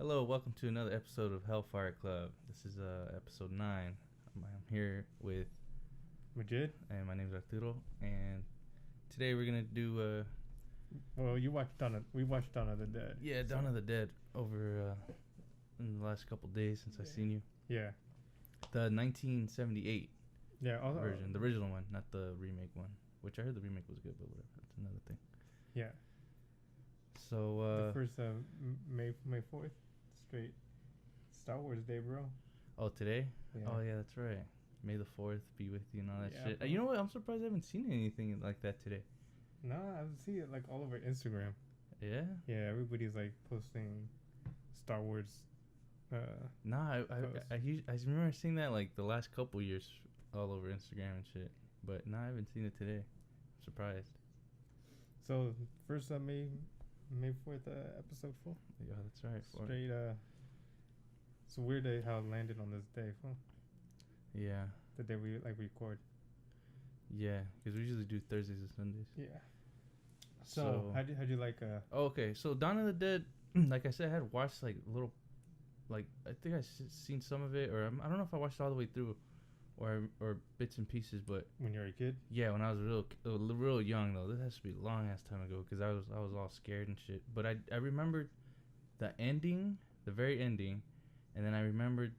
Hello, welcome to another episode of HellFire Club. This is episode 9. I'm here with Majid? and my name is Arturo, and today we're gonna do Well, we watched Dawn of the Dead. Dawn of the Dead over in the last couple days since I've seen you. Yeah. The 1978 version, the original one, not the remake one, which I heard the remake was good, but whatever, that's another thing. Yeah. So The first May 4th, straight Star Wars Day, bro. oh, today? Yeah. Oh yeah, that's right. May the 4th be with you and all that shit. Bro. You know what? I'm surprised I haven't seen anything like that today. No, I see it like all over Instagram. Yeah? Yeah, everybody's like posting Star Wars. Nah, posts. I remember seeing that like the last couple years all over Instagram and shit. But nah, I haven't seen it today. I'm surprised. So first May 4th episode 4. Yeah, that's right. Straight it's weird how it landed on this day, fool. Yeah. The day we record. Yeah, because we usually do Thursdays and Sundays. Yeah. So how'd you like Oh, okay, so Dawn of the Dead, like I said, I had watched like little, like I think I seen some of it, or I don't know if I watched it all the way through, or bits and pieces. But when you were a kid? yeah, when I was real young though. This has to be a long ass time ago because I was all scared and shit. But I remembered the ending, the very ending, and then I remembered.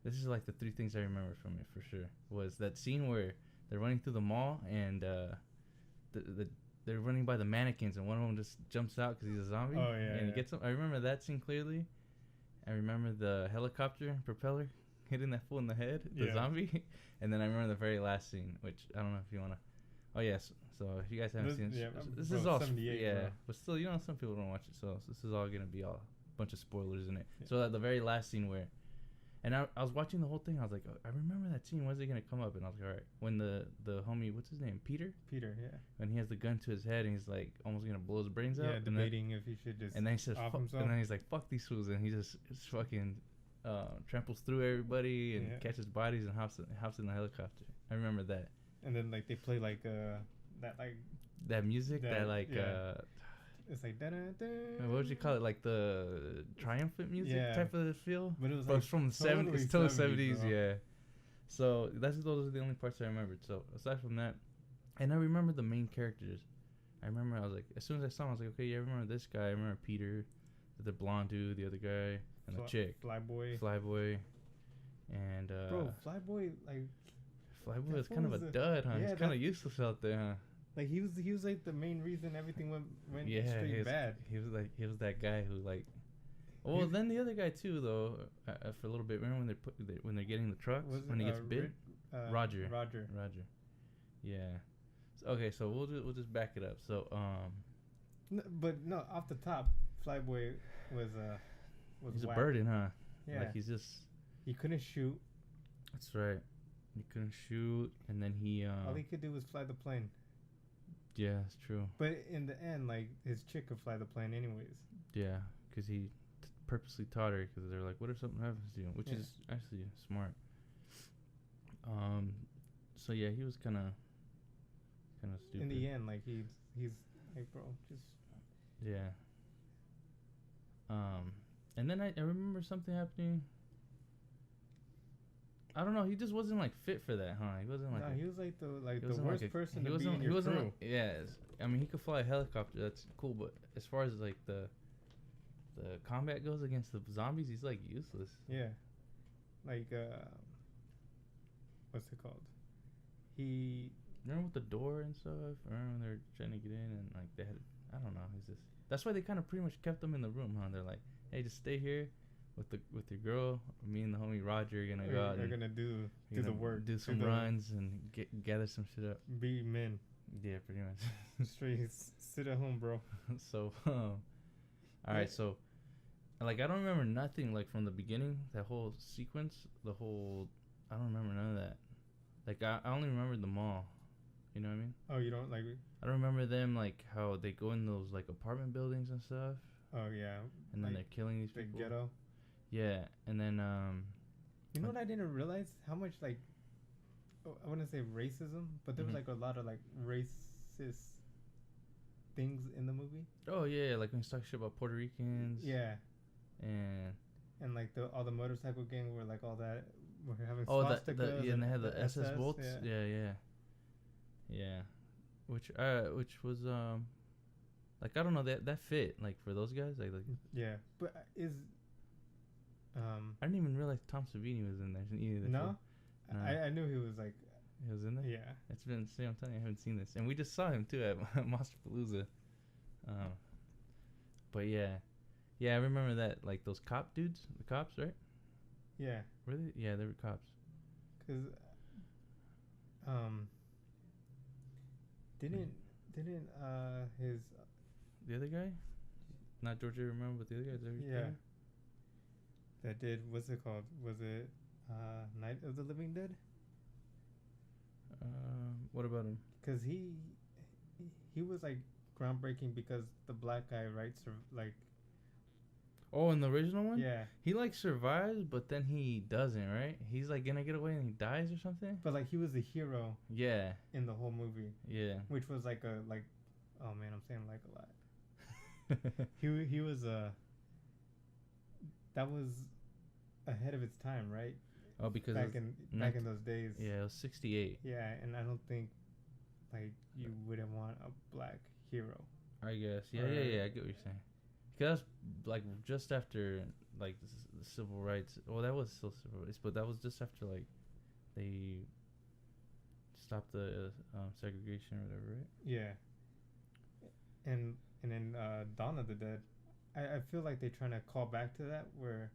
This is like the three things I remember from it for sure. Was that scene where they're running through the mall and they're running by the mannequins and one of them just jumps out because he's a zombie. Oh yeah. And he gets them. I remember that scene clearly. I remember the helicopter propeller hitting that fool in the head, the zombie. And then I remember the very last scene, which I don't know if you want to. Oh yes. So if you guys haven't seen it, this is all 78. Yeah, bro. but still, some people don't watch it, so this is all gonna be all a bunch of spoilers in it. Yeah. So at the very last scene where. And I was watching the whole thing. I was like, oh, I remember that scene. When's it going to come up? And I was like, all right. When the homie, what's his name? Peter, yeah. When he has the gun to his head and he's like almost going to blow his brains out. Yeah, debating if he should just and then he says, off himself. And then he's like, fuck these fools. And he just fucking tramples through everybody and catches bodies and hops in the helicopter. I remember that. And then like they play like that music, it's like what would you call it? Like the triumphant music type of feel. But it was like from the totally 70s. It's still the 70s, bro. yeah. So those are the only parts I remembered. So aside from that, and I remember the main characters. I remember I was like, as soon as I saw him, I was like, okay, yeah, I remember this guy. I remember Peter, the blonde dude, the other guy, and the chick, Flyboy, and bro, Flyboy is kind of a dud, huh? Yeah, he's kind of useless out there, huh? Like he was like the main reason everything went straight bad. He was that guy who like. Well, then the other guy too though. For a little bit, remember when they're getting the trucks when he gets bit. Roger. Yeah. So, okay, so we'll just back it up. So No, off the top, Flyboy was he's whack. A burden, huh? Yeah. Like he couldn't shoot. That's right. He couldn't shoot, and then all he could do was fly the plane. Yeah, that's true. But in the end, like, his chick could fly the plane anyways. Yeah, because he purposely taught her, because they're like, what if something happens to you? Which is actually smart. So yeah, he was kind of stupid. In the end, like, he's like, bro, just... Yeah. And then I remember something happening. I don't know. He just wasn't like fit for that, huh? He wasn't like. No, he was like the worst person to be in your crew. I mean, he could fly a helicopter. That's cool, but as far as like the combat goes against the zombies, he's like useless. Yeah, like what's it called? He remember with the door and stuff. Remember when they were trying to get in and like they had. I don't know. He's just. That's why they kind of pretty much kept him in the room, huh? They're like, hey, just stay here. With your girl, me and the homie Roger are gonna go out. They're gonna do the work, do some runs, and gather some shit up. Be men. Yeah, pretty much. Straight sit at home, bro. So, all right. So, like, I don't remember nothing like from the beginning. That whole sequence, I don't remember none of that. Like, I only remember the mall. You know what I mean? Oh, you don't like? I don't remember them like how they go in those like apartment buildings and stuff. Oh yeah. And then they're killing these people. The ghetto. Yeah, and then you know what I didn't realize? How much like I wouldn't say racism, but there was like a lot of like racist things in the movie. Oh yeah, like when he's talking shit about Puerto Ricans. Yeah. And and like all the motorcycle gang were like all that. We're having Oh, swastikas and they had the SS bolts. Yeah. Yeah. Which was like I don't know that fit like for those guys like yeah, but I didn't even realize Tom Savini was in there. Either. No, No. I knew he was like He was in there. yeah. It's been I'm telling you, I haven't seen this, and we just saw him too at Monsterpalooza. But yeah, I remember that like those cop dudes, the cops, right? Yeah. Were they? Yeah, they were cops. Cause didn't his the other guy, not George A. Romero, but the other guy, yeah, that did what's it called? Was it Night of the Living Dead? What about him? Cause he was like groundbreaking because the black guy writes like. Oh, in the original one? Yeah. He like survives, but then he doesn't, right? He's like gonna get away and he dies or something? But like he was the hero. Yeah. In the whole movie. Yeah. Which was like oh man, I'm saying like a lot. he was that was ahead of its time, right? Oh, because back in those days. Yeah, it was 68. Yeah, and I don't think like you wouldn't want a black hero. I guess. Yeah, I get what you're saying. Because that's like just after like the civil rights. Well, that was still civil rights, but that was just after like they stopped the segregation or whatever, right? Yeah. And then Dawn of the Dead, I feel like they're trying to call back to that where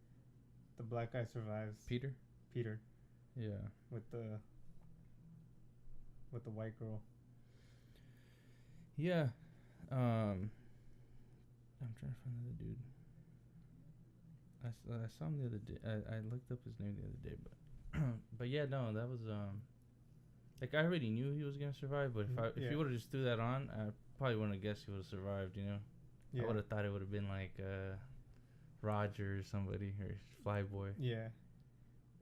the black guy survives. Peter. Yeah. With the white girl. Yeah. I'm trying to find the dude. I saw him the other day. I looked up his name the other day, but yeah, no, that was like I already knew he was gonna survive, but if you would have just threw that on, I probably wouldn't have guessed he would have survived. You know, I would have thought it would have been like Roger or somebody or Flyboy. Yeah,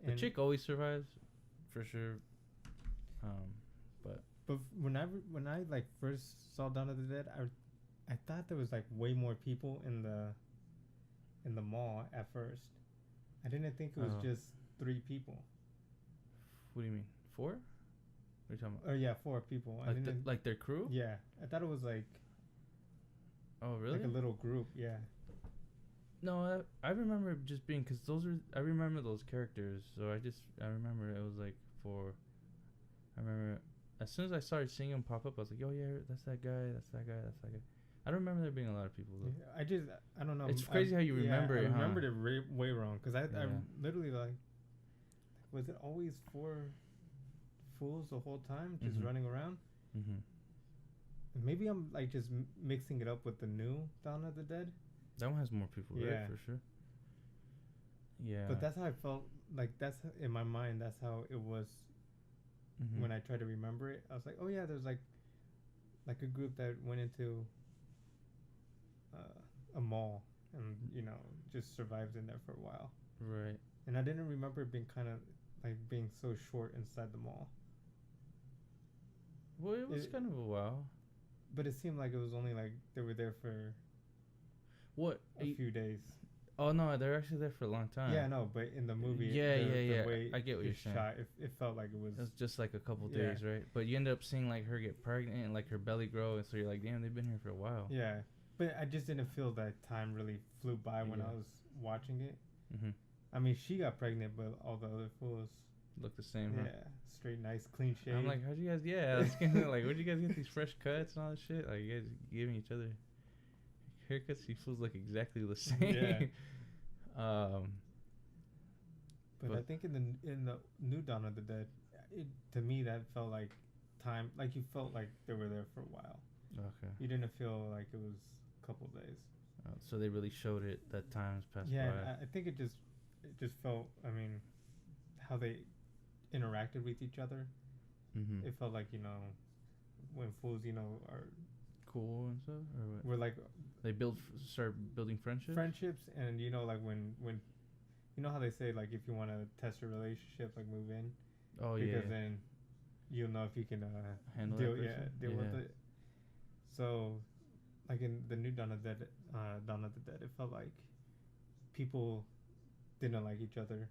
the chick always survives, for sure. But when I like first saw Dawn of the Dead, I thought there was like way more people in the mall at first. I didn't think it was just 3 people. What do you mean? 4? What are you talking about? Oh yeah, 4 people. Like their crew? Yeah, I thought it was like. Oh really? Like a little group, yeah. No, I remember it just being because I remember those characters, so I remember it was like 4. I remember as soon as I started seeing them pop up, I was like, oh yeah, that's that guy, that's that guy, that's that guy. I don't remember there being a lot of people though. Yeah, I don't know. It's crazy how you remember it. I remembered it way wrong because I literally like, was it always 4 fools the whole time just running around? Mm-hmm. Maybe I'm like just mixing it up with the new Dawn of the Dead. That one has more people, right? For sure. Yeah. But that's how I felt. Like that's in my mind. That's how it was. Mm-hmm. When I tried to remember it, I was like, oh yeah, there's like a group that went into a mall and just survived in there for a while. Right. And I didn't remember it being kind of like being so short inside the mall. Well, it was kind of a while. But it seemed like it was only like they were there for a few days. Oh no, they're actually there for a long time. Yeah, no, but in the movie, the way I get what you're saying. Shot, it felt like it was just like a couple days, right? But you end up seeing like her get pregnant and like her belly grow, and so you're like, damn, they've been here for a while. Yeah, but I just didn't feel that time really flew by when I was watching it. Mm-hmm. I mean, she got pregnant, but all the other fools look the same. Huh? Yeah, straight, nice, clean shave. I'm like, how'd you guys? Yeah, I was gonna, like, where'd you guys get these fresh cuts and all that shit? Like, you guys giving each other haircuts? You fools look exactly the same. Yeah. But I think in the new Dawn of the Dead, to me that felt like time. Like you felt like they were there for a while. Okay. You didn't feel like it was a couple days. So they really showed it that time's passed by. Yeah, I think it just felt. I mean, how they interacted with each other. Mm-hmm. It felt like when fools are cool and stuff. Or what? We're like they start building friendships. And like when how they say like if you want to test a relationship, like move in. Oh yeah. Because then you'll know if you can handle deal it. with it. So, like in the new Dawn of the Dead, it felt like people didn't like each other.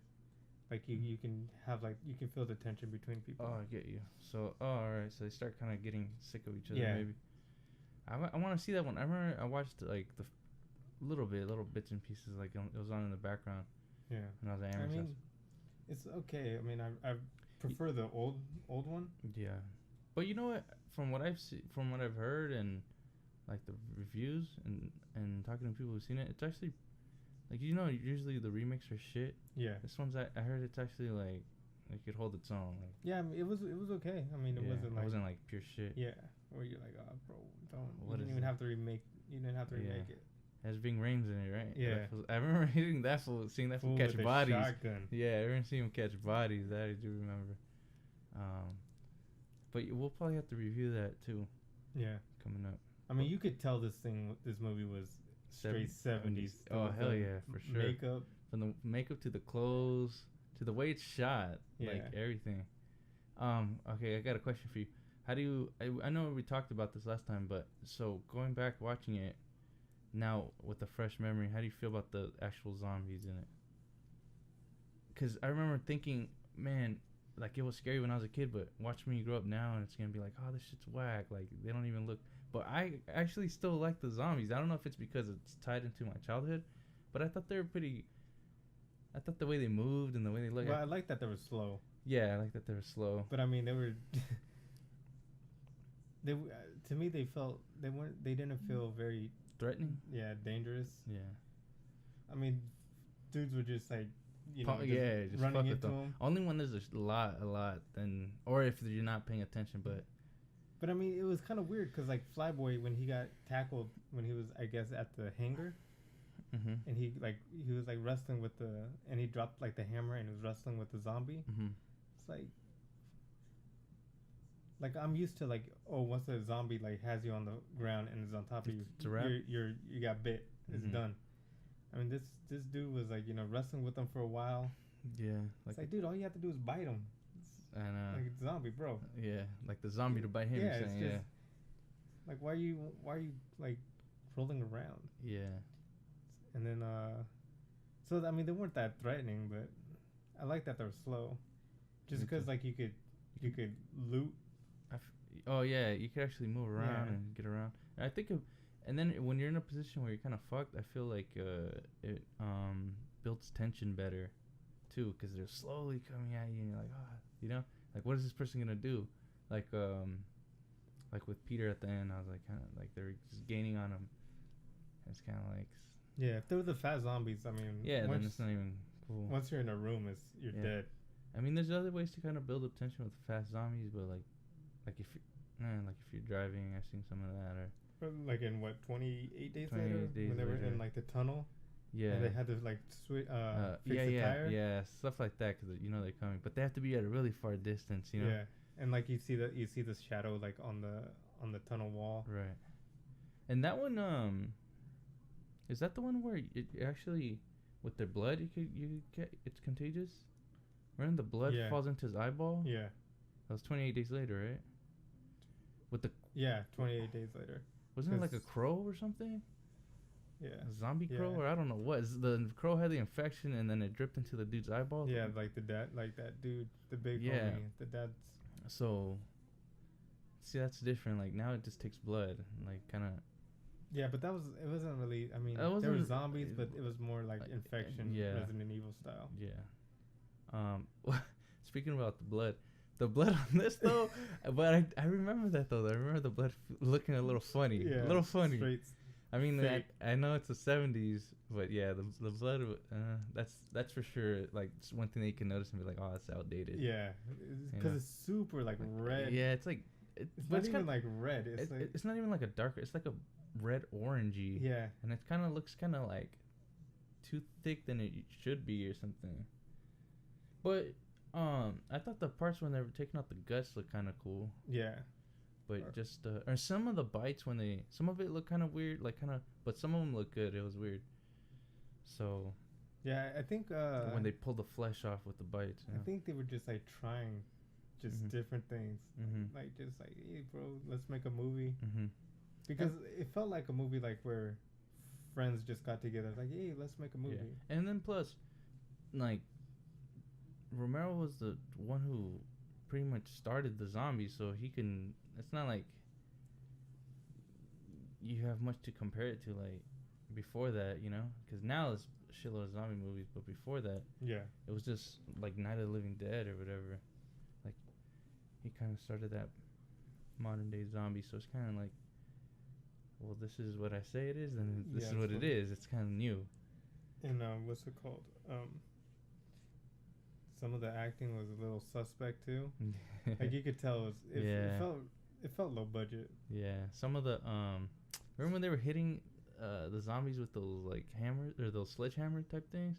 Like you can have like you can feel the tension between people. Oh, I get you. So, all right. So they start kind of getting sick of each other. Yeah. Maybe. I want to see that one. I remember I watched like the little bits and pieces. Like it was on in the background. Yeah. When I was at I Amherst mean, House. it's okay. I mean, I prefer the old one. Yeah, but you know what? From what I've heard, and like the reviews and talking to people who've seen it, it's actually like usually the remakes are shit. Yeah. This one's I heard it's actually like it could hold its own. Like yeah, I mean, it was okay. I mean, it wasn't like pure shit. Yeah, where you're like, oh, bro, don't. What You didn't even have to remake. You didn't have to remake it. It has Ving Rhames in it, right? Yeah. I remember seeing that fool catch bodies. Shotgun. Yeah, I remember seeing him catch bodies. That I do remember. But we'll probably have to review that too. Yeah. Coming up. I mean, you could tell this movie was straight 70s. Oh, hell yeah, for sure. Makeup. From the makeup to the clothes to the way it's shot. Yeah. Like everything. Okay, I got a question for you. How do you... I know we talked about this last time, but so going back watching it now with a fresh memory, how do you feel about the actual zombies in it? Because I remember thinking, man, like it was scary when I was a kid, but watch me grow up now and it's gonna be like, oh, this shit's whack. Like they don't even look. But I actually still like the zombies. I don't know if it's because it's tied into my childhood, but I thought they were pretty. I thought the way they moved and the way they looked. Well, I like that they were slow. Yeah, I like that they were slow. But I mean, they were. To me, they felt they weren't. They didn't feel very threatening. Yeah, dangerous. Yeah. I mean, dudes were just like. Just running fuck into them. Only when there's a lot, then, or if you're not paying attention, but. But I mean, it was kind of weird because like Flyboy, when he got tackled, when he was, I guess, at the hangar, and he was like wrestling with and he dropped like the hammer and he was wrestling with the zombie. It's like I'm used to like, oh, once the zombie like has you on the ground and is on top of you, you got bit. It's done. I mean, this dude was like, wrestling with them for a while. Yeah. It's like, dude, all you have to do is bite him. Like a zombie, bro. Yeah, like the zombie to bite him. Yeah, it's just like why are you like rolling around? Yeah. And then so I mean they weren't that threatening, but I like that they're slow. Just because like you could loot. Oh yeah, you could actually move around and get around. And I think and then when you're in a position where you're kind of fucked, I feel like it builds tension better too, because they're slowly coming at you and you're like, like what is this person gonna do? Like with Peter at the end, I was like kind of like they're just gaining on him. It's kind of like if they're the fat zombies, I mean, then it's not even cool. Once you're in a room, you're dead. I mean, there's other ways to kind of build up tension with fast zombies, but like if you're driving, I've seen some of that, or like in 28 days later, when they were in like the tunnel. Yeah, and they had to like fix the tire. Yeah, stuff like that, because they're coming, but they have to be at a really far distance, Yeah, and like you see the shadow like on the tunnel wall. Right. And that one, is that the one where it actually with their blood you get it's contagious? When the blood falls into his eyeball. Yeah. That was 28 days later, right? With the 28 days later. Wasn't it like a crow or something? Yeah. A zombie crow, or I don't know what. The crow had the infection and then it dripped into the dude's eyeball. Yeah, like that dude, the big homie, the dad's. So, see, that's different. Like now it just takes blood, like kind of. Yeah, but it wasn't really. I mean, there were zombies, but it was more like infection, Resident Evil style. Yeah. Speaking about the blood on this though, but I remember that though. I remember the blood looking a little funny. Yeah, a little funny. Straight. I mean, I know it's the 70s, but yeah, the blood, that's for sure. Like one thing that you can notice and be like, oh, it's outdated. Yeah, because it's super like red. Yeah, it's like it's not even like red. It's not even like a darker. It's like a red orangey. Yeah, and it kind of looks kind of like too thick than it should be or something. But I thought the parts when they were taking out the guts looked kind of cool. Yeah. But just or some of the bites some of it looked kind of weird, like but some of them looked good. It was weird. So. Yeah, I think when they pulled the flesh off with the bites. I think they were just like trying, different things. Like just like, hey, bro, let's make a movie. Because it felt like a movie like where friends just got together, like, hey, let's make a movie. Yeah. And then plus, like Romero was the one who pretty much started the zombies, so he can. It's not like you have much to compare it to, like before that, you know, because now it's a shitload of zombie movies, but before that, Yeah. it was just like Night of the Living Dead or whatever. Like he kind of started that modern day zombie, so it's kind of like, well, this is what I say it is, and this is what it is. It's kind of new. And what's it called? Some of the acting was a little suspect too. Like you could tell it felt low budget. Yeah, some of the remember when they were hitting the zombies with those like hammers or those sledgehammer type things,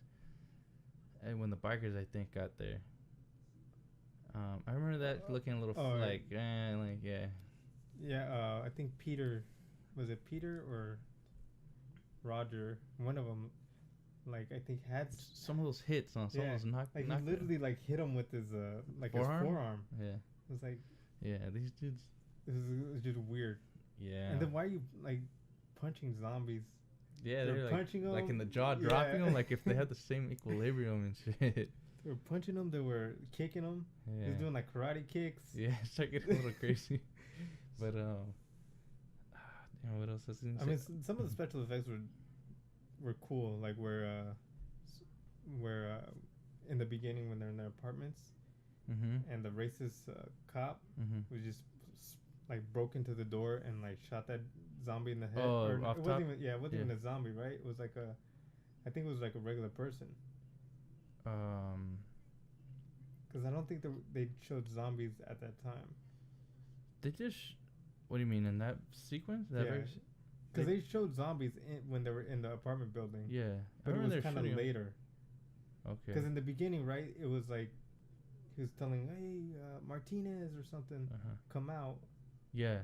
and when the bikers I think got there. I remember that looking a little Yeah, I think Peter, was it Peter or Roger? One of them, like I think had some of those hits on some of those knock. Like he literally like hit him with his like forearm? His forearm. Yeah. It was like. Yeah, these dudes. It was just weird. Yeah. And then why are you like punching zombies? Yeah, they're like, punching them, like in the jaw, dropping them, like if they had the same equilibrium and shit. They were punching them. They were kicking them. Yeah. He was doing like karate kicks. Yeah, it's like getting a little crazy. But what else was I mean, some of the special effects were cool. Like where in the beginning when they're in their apartments, and the racist cop was just like broke into the door and like shot that zombie in the head. Oh, or off it top? wasn't even a zombie, right? It was like I think it was like a regular person. Because I don't think they showed zombies at that time. They just. What do you mean in that sequence? That because they showed zombies when they were in the apartment building. Yeah, but it was kind of later. Okay. Because in the beginning, right, it was like he was telling, "Hey, Martinez or something, come out." Yeah,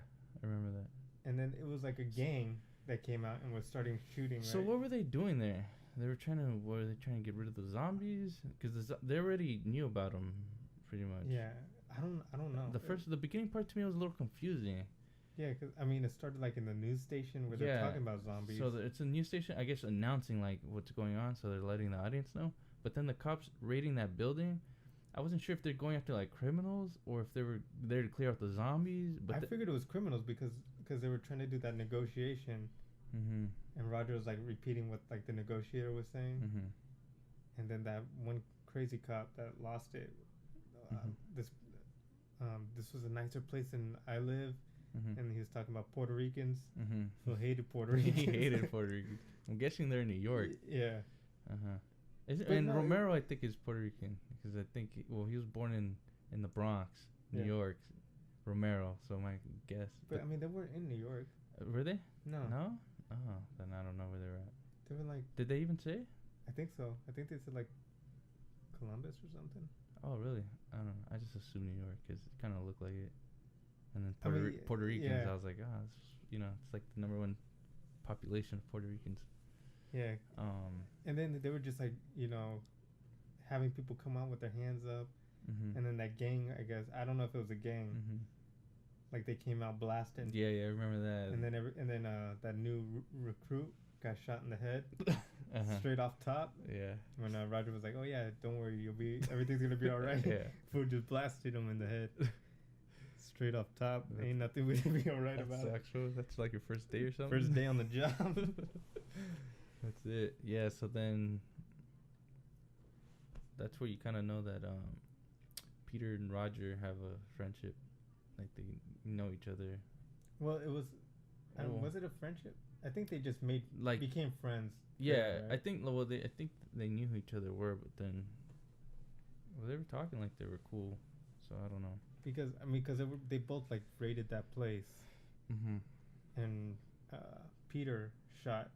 I remember that. And then it was like a gang that came out and was starting shooting. So what were they doing there? Were they trying to get rid of the zombies? Because they already knew about them, pretty much. Yeah, I don't know. The beginning part to me was a little confusing. Yeah, because I mean, it started like in the news station where they're talking about zombies. So it's a news station, I guess, announcing like what's going on, so they're letting the audience know. But then the cops raiding that building, I wasn't sure if they're going after like criminals or if they were there to clear out the zombies. But I figured it was criminals because they were trying to do that negotiation, and Roger was like repeating what like the negotiator was saying, and then that one crazy cop that lost it. This was a nicer place than I live. And he was talking about Puerto Ricans. Who hated Puerto Ricans. He hated Puerto Ricans. I'm guessing they're in New York. Yeah. Romero, I think, is Puerto Rican because I think he was born in the Bronx, New York. Romero, so my guess. But I mean, they weren't in New York. Were they? No. No? Oh, then I don't know where they're at. They were like. Did they even say? I think so. I think they said like Columbus or something. Oh really? I don't know. I just assumed New York because it kind of looked like it. And then Puerto Ricans, I was like, it's like the number one population of Puerto Ricans. Yeah. And then they were just like, having people come out with their hands up. And then that gang, I guess, I don't know if it was a gang. Like they came out blasting. Yeah, I remember that. And then that new recruit got shot in the head, straight off top. Yeah. When Roger was like, "Oh yeah, don't worry, everything's gonna be all right." Yeah. Food just blasted him in the head. Straight off top, ain't nothing we can be alright about. That's like your first day or something. First day on the job. That's it. Yeah. So then, that's where you kind of know that Peter and Roger have a friendship, like they know each other. Well, it was. Was it a friendship? I think they just became friends. Yeah, there, right? I think they knew who each other were, but then they were talking like they were cool. So I don't know. Because they both like raided that place, and Peter shot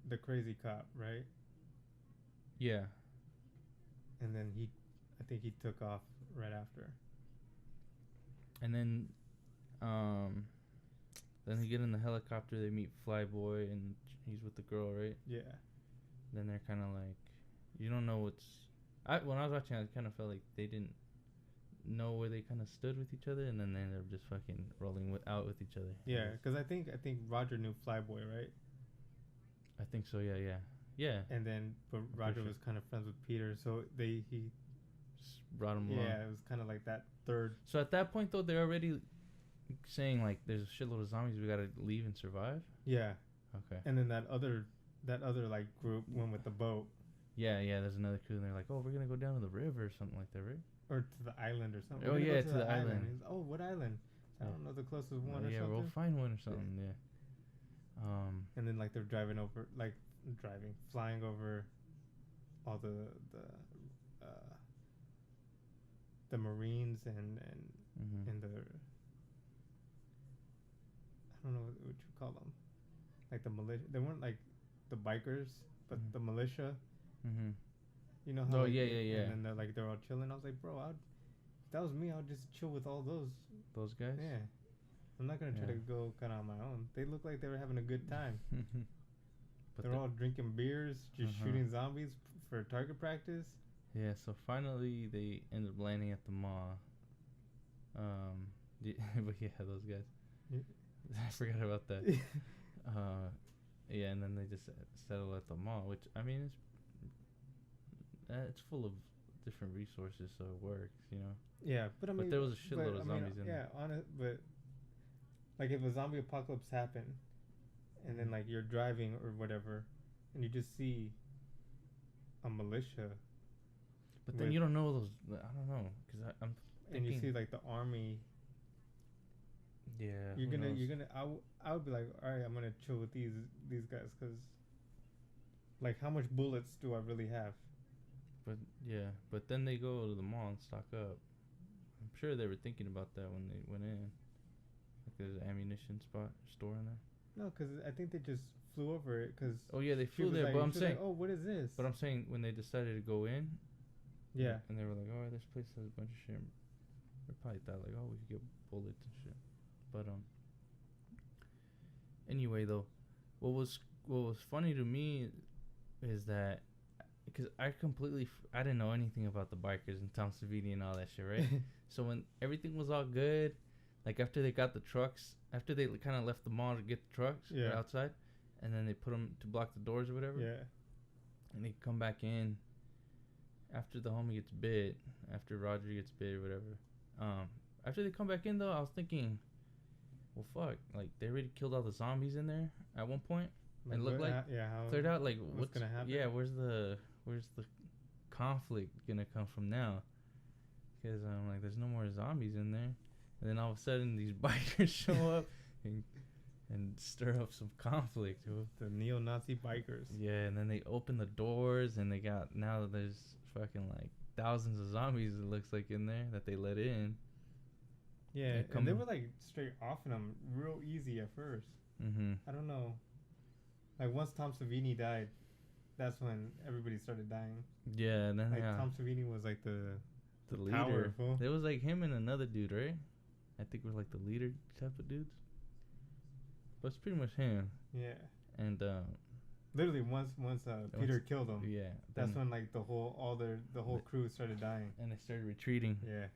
the crazy cop, right? Yeah. And then I think he took off right after. And then, then they get in the helicopter. They meet Flyboy, and he's with the girl, right? Yeah. Then they're kind of like, you don't know when I was watching, I kind of felt like they didn't know where they kind of stood with each other, and then they ended up just fucking rolling out with each other. Yeah, because I think Roger knew Flyboy, right? I think so. Yeah. Yeah. And then, but Roger was kind of friends with Peter, so he just brought him along. Yeah, it was kind of like that third. So at that point, though, they're already saying like, "There's a shitload of zombies. We gotta leave and survive." Yeah. Okay. And then that other like group went with the boat. Yeah. There's another crew, and they're like, "Oh, we're gonna go down to the river or something like that, right?" Or to the island or something. Oh yeah, to the island. Oh, what island? I don't know the closest one or yeah, something. we'll find one or something. Yeah. And then like they're flying over all the Marines and the, I don't know what you call them, like the militia. They weren't like the bikers, but the militia. You know how? Oh like, yeah. And then they're all chilling. I was like, bro, if that was me, I'd just chill with all those guys. Yeah, I'm not gonna try to go kind of on my own. They look like they were having a good time. But they're all drinking beers, just shooting zombies for target practice. Yeah, so finally they ended up landing at the mall. But yeah, those guys. Yeah. I forgot about that. Yeah, and then they just settle at the mall, which I mean, it's full of different resources, so it works, you know. Yeah, but I mean, there was a shitload of zombies in there. Yeah, but like if a zombie apocalypse happened, and then like you're driving or whatever, and you just see a militia. But then you don't know those. I don't know, because I'm thinking. And you see like the army. Yeah. You're gonna. I would be like, all right, I'm gonna chill with these guys, because like how much bullets do I really have? But then they go to the mall and stock up. I'm sure they were thinking about that when they went in. Like there's an ammunition store in there. No, because I think they just flew over it. Cause oh yeah, they flew there. Like, but I'm saying, like, oh, what is this? But I'm saying when they decided to go in. Yeah. And they were like, oh, this place has a bunch of shit. They probably thought like, oh, we could get bullets and shit. But anyway though, what was funny to me is that, because I didn't know anything about the bikers and Tom Savini and all that shit, right? So when everything was all good, like after they got the trucks, after they kind of left the mall to get the trucks outside, and then they put them to block the doors or whatever. Yeah. And they come back in after the homie gets bit, after Roger gets bit or whatever. After they come back in though, I was thinking, well, fuck, like they already killed all the zombies in there at one point. Like, it looked like cleared out. Like what's gonna happen? Yeah, where's the conflict gonna come from now? Because I'm like, there's no more zombies in there, and then all of a sudden these bikers show up and stir up some conflict. The neo-Nazi bikers. Yeah, and then they open the doors, and now there's fucking like thousands of zombies. It looks like in there that they let in. Yeah, and they were like straight offing them real easy at first. I don't know. Like once Tom Savini died, that's when everybody started dying. Yeah, and then like Tom Savini was like the leader. It was like him and another dude, right? I think we're like the leader type of dudes. But it's pretty much him. Yeah. And literally once Peter killed him. Yeah. That's when like the whole crew started dying. And they started retreating. Yeah.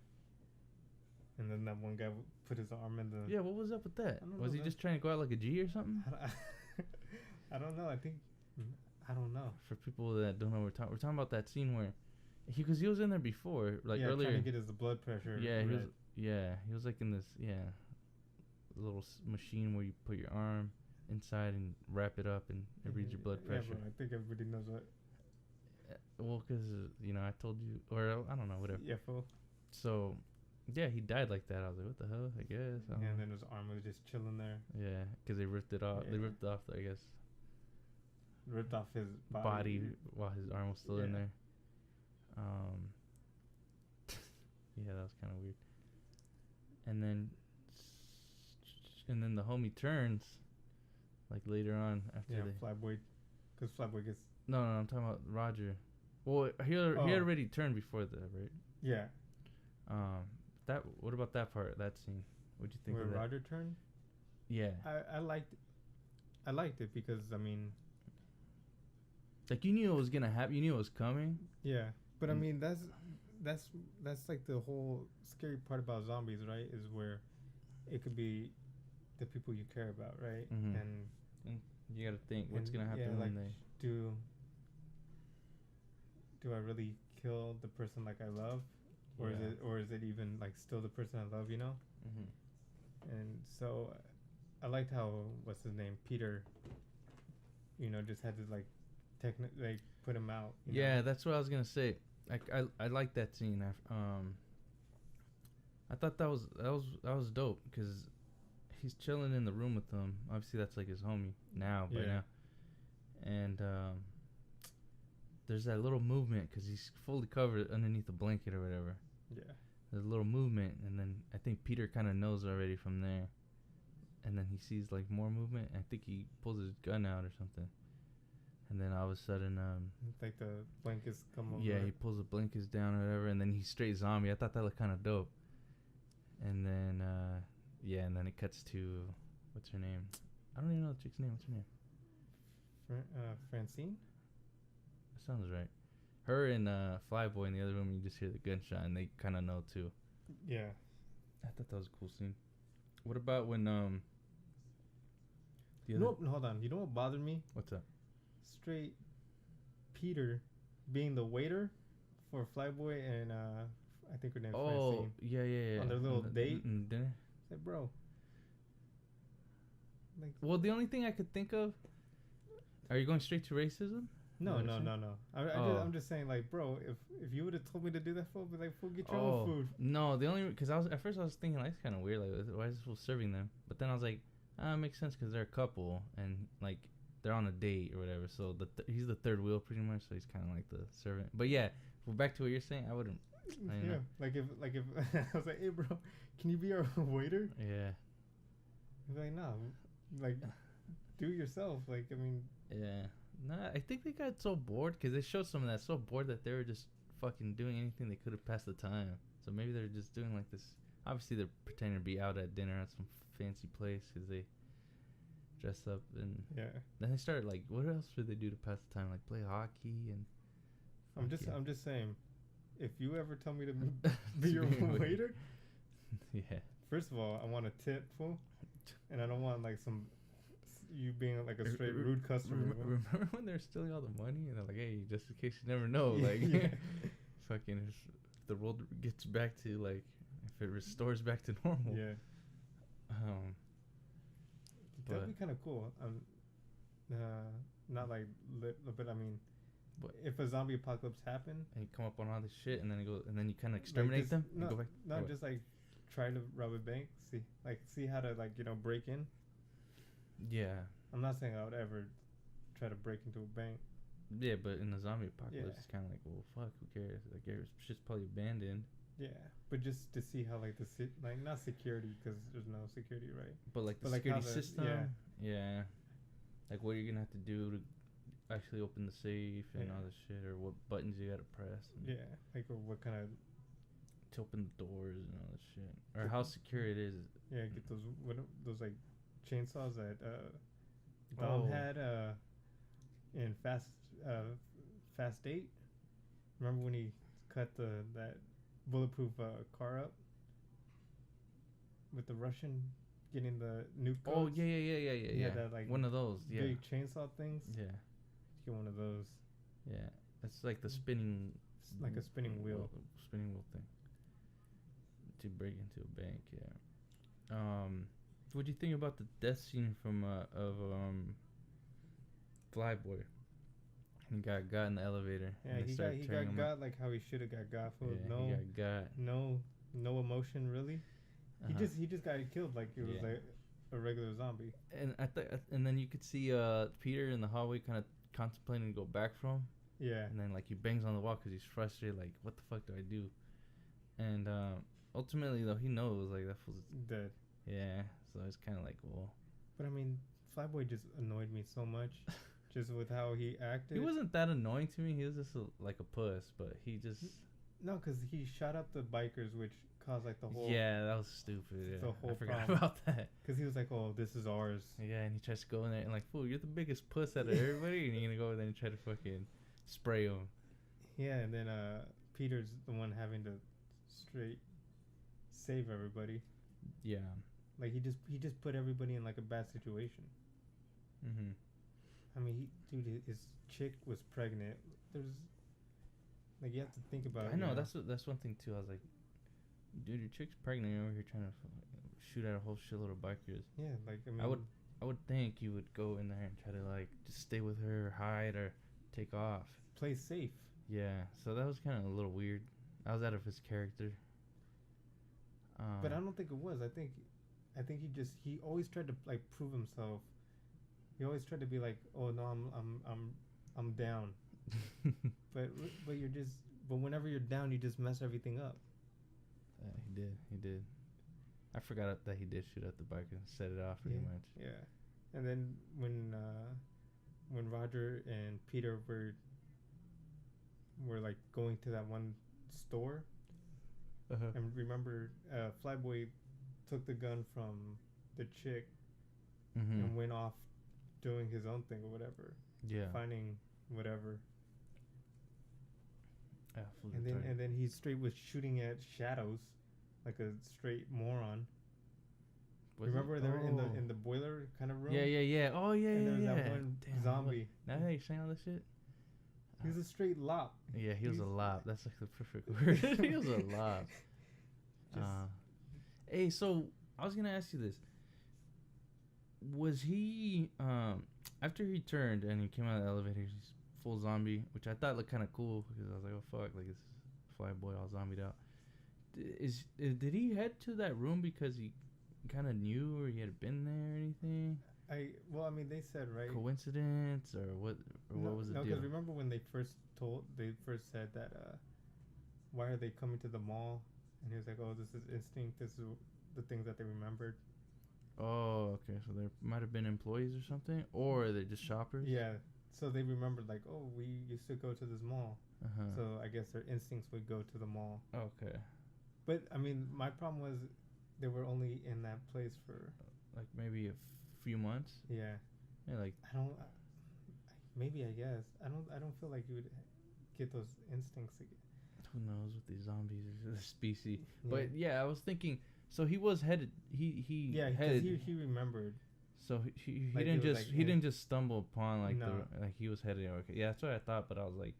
And then that one guy put his arm in the. Yeah, what was up with that? Was he just trying to go out like a G or something? I don't know. I don't know. For people that don't know, we're talking about that scene where, because he was in there before, like earlier. Trying to get his blood pressure. Yeah, he was like in this little machine where you put your arm inside and wrap it up and it reads your blood pressure. Yeah, bro, I think everybody knows that. Well, because I told you, or I don't know, whatever. Yeah, fool. So. Yeah, he died like that. I was like, what the hell? I guess. And then his arm was just chilling there. Yeah, because they ripped it off. Yeah. They ripped off, I guess. Ripped off his body while his arm was still in there. Yeah, that was kind of weird. And then the homie turns, like later on after Flyboy, because Flyboy gets. No, I'm talking about Roger. Well, he already turned before that, right? Yeah. What about that part? That scene? What'd you think of that? Where Roger turned? Yeah. I liked it because I mean. Like you knew it was gonna happen. You knew it was coming. Yeah, but I mean that's like the whole scary part about zombies, right? Is where it could be the people you care about, right? Mm-hmm. And you gotta think what's gonna happen when they do I really kill the person like I love, or is it even like still the person I love? You know. And so, I liked how what's his name, Peter. Just had to like, like put him out. Yeah, that's what I was gonna say. I like that scene. I thought that was dope because he's chilling in the room with them. Obviously, that's like his homie by now. And there's that little movement because he's fully covered underneath a blanket or whatever. Yeah. There's a little movement, and then I think Peter kind of knows already from there. And then he sees like more movement. I think he pulls his gun out or something. And then all of a sudden, like the blankets come over. Yeah, he pulls the blankets down or whatever, and then he's straight zombie. I thought that looked kind of dope. And then, and then it cuts to, what's her name? I don't even know the chick's name. What's her name? Francine? That sounds right. Her and Flyboy in the other room, you just hear the gunshot, and they kind of know too. Yeah. I thought that was a cool scene. What about when hold on. You know what bothered me? What's up? Straight Peter being the waiter for Flyboy and I think her name's Francine. Yeah. On their little date. Dinner. Like, bro. Like, well, the only thing I could think of. Are you going straight to racism? No. I'm just saying, like, bro, if you would have told me to do that, fool, I'd be like, fool, get your own food. No, the only because at first I was thinking like it's kind of weird, like why is this fool serving them? But then I was like, it makes sense because they're a couple and like they're on a date or whatever. So he's the third wheel pretty much, so he's kind of like the servant. But yeah, well, back to what you're saying, I wouldn't. Yeah, like if I was like, hey, bro, can you be our waiter? Yeah. I'd be like, no, like, do it yourself. Like, I mean. Yeah. Nah, I think they got so bored because they showed some of that, so bored that they were just fucking doing anything they could have passed the time. So maybe they're just doing like this. Obviously, they're pretending to be out at dinner at some fancy place because they dress up and then they started like, what else did they do to pass the time? Like play hockey and. I'm just saying, if you ever tell me to be your waiter, First of all, I want a tip, fool, and I don't want like you being like a straight rude customer. Remember when they're stealing all the money and they're like, hey, just in case you never know, like, fucking, if the world gets back to like, if it restores back to normal. Yeah. That'd be kind of cool. Not like but I mean, if a zombie apocalypse happened and you come up on all this shit and then you kind of exterminate them. No, go back. Not just like try to rob a bank. See how to like break in. Yeah. I'm not saying I would ever try to break into a bank. Yeah, but in the zombie apocalypse, it's kind of like, well, fuck, who cares? Like, shit's probably abandoned. Yeah, but just to see how like not security because there's no security, right? But like the security system. Yeah. Like what you're gonna have to do to actually open the safe and all this shit, or what buttons you gotta press. Like or what kind of to open the doors and all this shit, or how secure it is. Yeah, get those like chainsaws that Dom had in Fast 8. Remember when he cut that bulletproof car up with the Russian getting the nuke codes? Oh yeah. That, like, one of those. Yeah. Big chainsaw things. Yeah. Get one of those. Yeah, it's like the spinning. Like a spinning wheel. Spinning wheel thing. To break into a bank. Yeah. What do you think about the death scene from of Flyboy? He got in the elevator. Yeah, he got like how he should have got for he got. No emotion really. Uh-huh. He just got killed like it was like a regular zombie. And and then you could see Peter in the hallway kind of contemplating to go back from him. Yeah. And then like he bangs on the wall because he's frustrated. Like, what the fuck do I do? And ultimately though, he knows like that fool's dead. Yeah. So it's kind of like, well. But I mean, Flyboy just annoyed me so much, just with how he acted. He wasn't that annoying to me. He was just like a puss, but he just. No, because he shot up the bikers, which caused like the whole. Yeah, that was stupid. Yeah. The whole I forgot problem. about that. Because he was like, "Oh, this is ours." Yeah, and he tries to go in there and like, "Fool, you're the biggest puss out of everybody," and you're gonna go in there and try to fucking spray him. Yeah, and then Peter's the one having to straight save everybody. Yeah. Like he just put everybody in like a bad situation. Mhm. I mean, his chick was pregnant. Like you have to think about. I know that's one thing too. I was like, dude, your chick's pregnant. You're over here trying to shoot at a whole shitload of bikers. Yeah, like I mean, I would think you would go in there and try to like just stay with her, or hide, or take off. play safe. Yeah, so that was kind of a little weird. I was out of his character. But I don't think it was. I think he always tried to like prove himself. He always tried to be like, oh no, I'm down. but whenever you're down, you just mess everything up. Yeah, he did. I forgot that he did shoot at the bike and set it off pretty much. Yeah, and then when Roger and Peter were like going to that one store, and remember, Flyboy took the gun from the chick and went off doing his own thing or whatever. Yeah, finding whatever. And then he straight was shooting at shadows, like a straight moron. Remember they were in the boiler kind of room. Yeah. Oh yeah, and yeah. there was that one Damn, zombie. Now that you're saying all this shit. He was a straight lop. Yeah, he was a lop. That's like the perfect word. He was a lop. Hey, so I was gonna ask you this. Was he after he turned and he came out of the elevator, he's full zombie, which I thought looked kind of cool because I was like, oh fuck, like it's Flyboy all zombied out. Did he head to that room because he kind of knew, or he had been there or anything? I mean, they said, right? Coincidence or what? Or what was the deal? No, because remember when they first said that, why are they coming to the mall? And he was like, oh, this is instinct. This is the things that they remembered. Oh, okay. So there might have been employees or something, or they're just shoppers. Yeah. So they remembered, like, oh, we used to go to this mall. So I guess their instincts would go to the mall. Okay. But I mean, my problem was they were only in that place for like maybe a few months. Yeah. Yeah, like maybe I guess I don't feel like you would get those instincts again. Who knows with these zombies? It's a species. Yeah. But yeah, I was thinking. So he was headed. He remembered. So he like didn't just stumble upon like no. He was headed. Okay, yeah, that's what I thought. But I was like,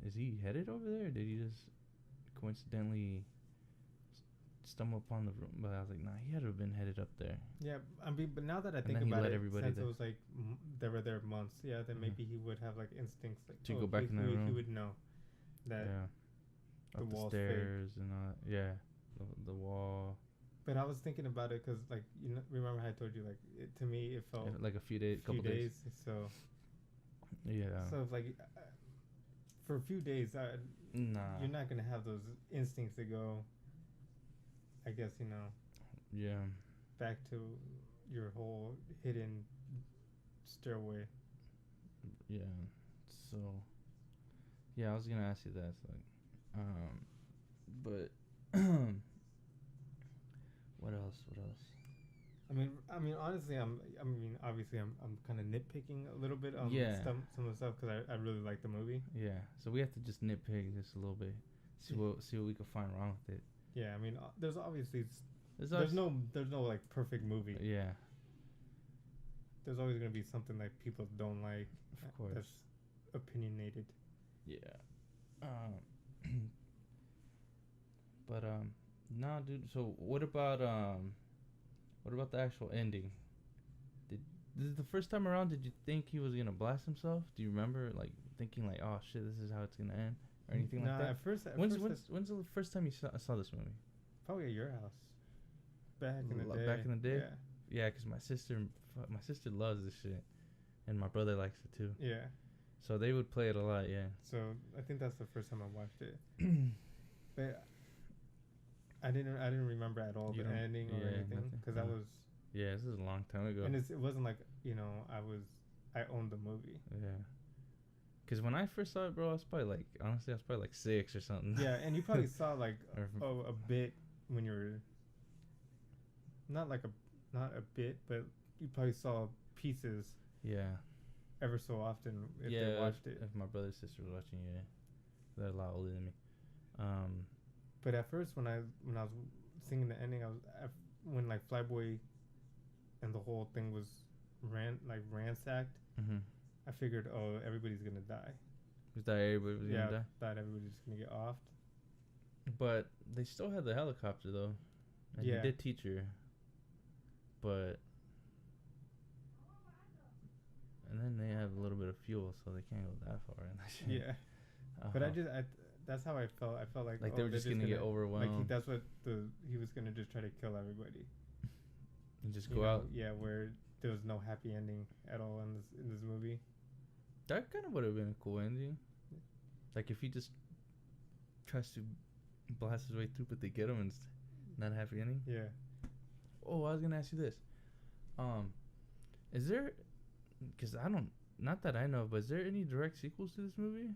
is he headed over there? Or did he just coincidentally stumble upon the room? But I was like, nah, he had to have been headed up there. Yeah, I mean, but now that I think about it, since it was like they were there months, then maybe he would have like instincts like to go back in that room. He would know that up the stairs fake. And all that. Yeah, the wall. But I was thinking about it because, like, remember how I told you, like, to me it felt like a few days, couple days. So yeah. So if, like, for a few days, you're not gonna have those instincts to go. I guess Yeah. Back to your whole hidden stairway. Yeah. So. Yeah, I was gonna ask you that. So but. What else? I mean, honestly, obviously, I'm kind of nitpicking a little bit on some of the stuff because I really like the movie. Yeah, so we have to just nitpick this a little bit, see what we can find wrong with it. Yeah, I mean, there's obviously there's no like perfect movie. Yeah. There's always gonna be something that people don't like. Of course. That's opinionated. Yeah. But nah, dude. So what about the actual ending? The first time around, did you think he was gonna blast himself? Do you remember like thinking like, oh shit, this is how it's gonna end, or anything like that? At first, when's the first time you saw this movie? Probably at your house. Back in the day. Back in the day. Yeah. Yeah, because my sister loves this shit, and my brother likes it too. Yeah. So they would play it a lot. Yeah. So I think that's the first time I watched it. But I didn't remember at all the ending or anything because that was. Yeah, this is a long time ago. And it wasn't like I owned the movie. Yeah. Because when I first saw it, bro, I was probably like 6 or something. Yeah, and you probably saw like a bit when you were. Not a bit, but you probably saw pieces. Yeah. Ever so often if they watched it. If my brother and sister was watching, they're a lot older than me. But at first, when I was singing the ending, when like Flyboy and the whole thing was ransacked. Mm-hmm. I figured, oh, everybody's gonna die. Because that everybody was gonna die. thought everybody was gonna get offed. But they still had the helicopter though, and he did teach her. But and then they have a little bit of fuel, so they can't go that far in that shit. Yeah, but that's how I felt. I felt like they were just gonna get overwhelmed. Like that's what he was gonna just try to kill everybody. And just go out. Yeah, where there was no happy ending at all in this movie. That kind of would have been a cool ending. Like if he just tries to blast his way through, but they get him and it's not a happy ending. Yeah. Oh, I was gonna ask you this. Is there? Because not that I know, but is there any direct sequels to this movie?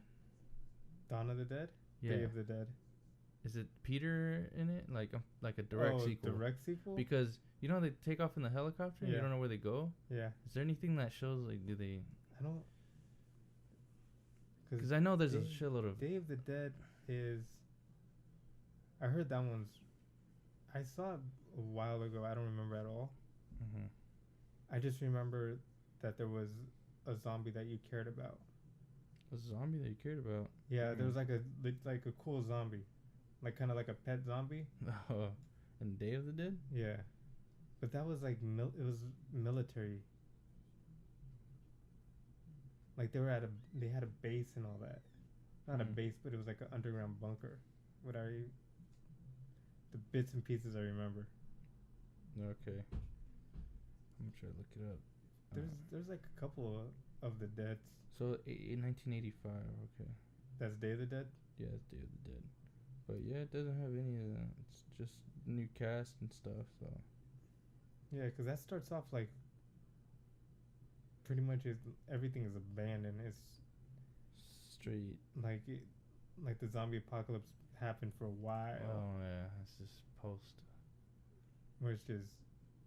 Dawn of the Dead. Yeah. Day of the Dead. Is it Peter in it? Like a direct sequel? Direct sequel? Because they take off in the helicopter. And you don't know where they go. Yeah. Is there anything that shows do they? I don't. Because I know there's a shitload of. Day of the Dead is. I heard that one's. I saw it a while ago. I don't remember at all. Mm-hmm. I just remember that there was a zombie that you cared about. A zombie that you cared about? Yeah, there was like a cool zombie, like kind of like a pet zombie. Oh, in Day of the Dead? Yeah, but that was like it was military. Like they had a base and all that. Not a base, but it was like an underground bunker. The bits and pieces I remember. Okay. I'm gonna try to look it up. There's like a couple of the Deads. So in 1985, okay. That's Day of the Dead? Yeah, it's Day of the Dead. But yeah, it doesn't have any of that. It's just new cast and stuff, so. Yeah, because that starts off like pretty much everything is abandoned. It's straight. Like the zombie apocalypse happened for a while. Oh, yeah. It's just post. Where it's just